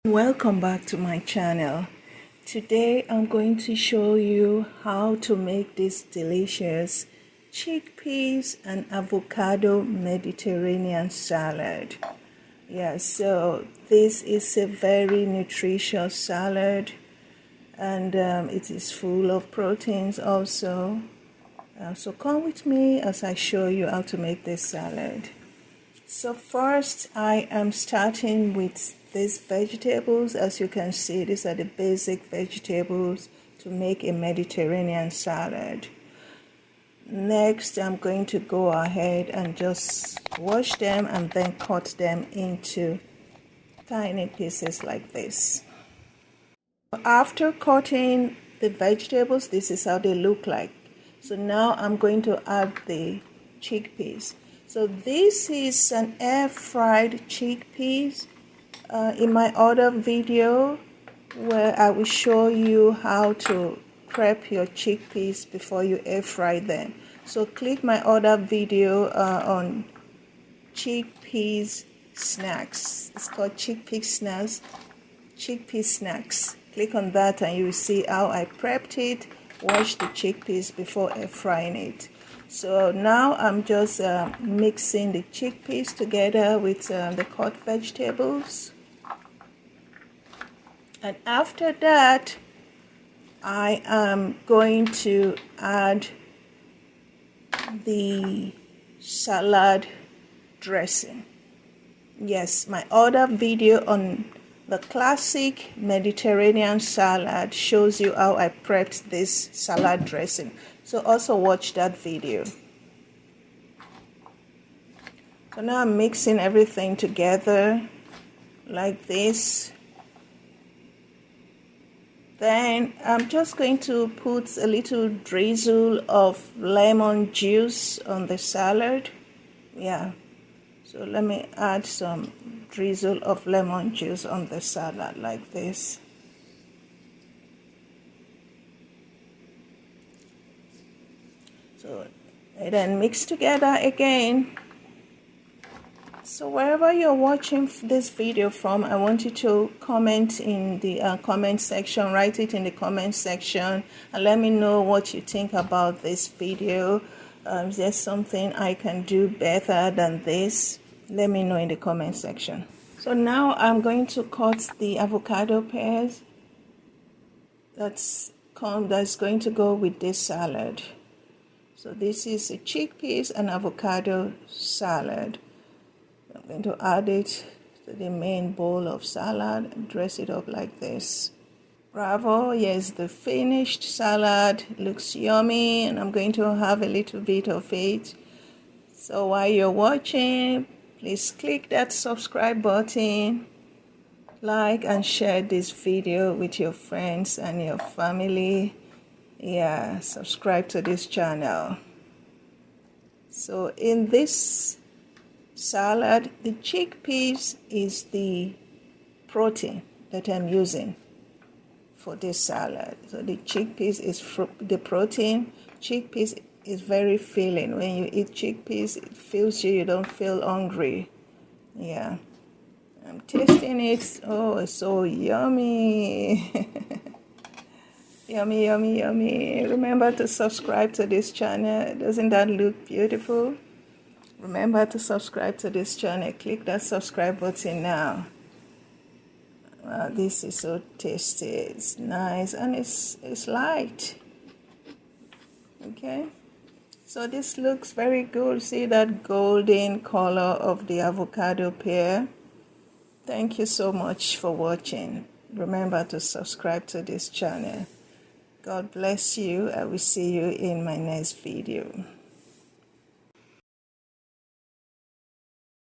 Welcome back to my channel. Today I'm going to show you how to make this delicious chickpeas and avocado Mediterranean salad. So this is a very nutritious salad, and it is full of proteins also. So come with me as I show you how to make this salad. So first I am starting with these vegetables. As you can see, these are the basic vegetables to make a Mediterranean salad. Next, I'm going to go ahead and just wash them and then cut them into tiny pieces like this. After cutting the vegetables, this is how they look like. So now I'm going to add the chickpeas. So this is an air-fried chickpeas. In my other video where I will show you how to prep your chickpeas before you air fry them. So click my other video on chickpeas snacks. It's called chickpea snacks. Click on that and you will see how I prepped it, washed the chickpeas before air frying it. So now I'm just mixing the chickpeas together with the cut vegetables. And after that, I am going to add the salad dressing. Yes, my other video on the classic Mediterranean salad shows you how I prepped this salad dressing. So also watch that video. So now I'm mixing everything together like this. Then I'm just going to put a little drizzle of lemon juice on the salad. So let me add some drizzle of lemon juice on the salad like this. So and then mix together again. So wherever you're watching this video from, I want you to comment in the comment section. Write it in the comment section and let me know what you think about this video. Is there something I can do better than this? Let me know in the comment section. So now I'm going to cut the avocado pears that's going to go with this salad. So this is a chickpeas and avocado salad. I'm going to add it to the main bowl of salad and dress it up like this. Bravo, yes, the finished salad looks yummy, and I'm going to have a little bit of it. So while you're watching, please click that subscribe button, like and share this video with your friends and your family. Subscribe to this channel. So in this salad, the chickpeas is the protein that I'm using for this salad. So the chickpeas is the protein. Chickpeas is very filling. When you eat chickpeas, it fills you. You don't feel hungry. I'm tasting it. Oh, it's so yummy. Yummy, yummy, yummy. Remember to subscribe to this channel. Doesn't that look beautiful? Remember to subscribe to this channel. Click that subscribe button now. Wow, this is so tasty. It's nice and it's light. Okay. So this looks very good. See that golden color of the avocado pear? Thank you so much for watching. Remember to subscribe to this channel. God bless you. I will see you in my next video.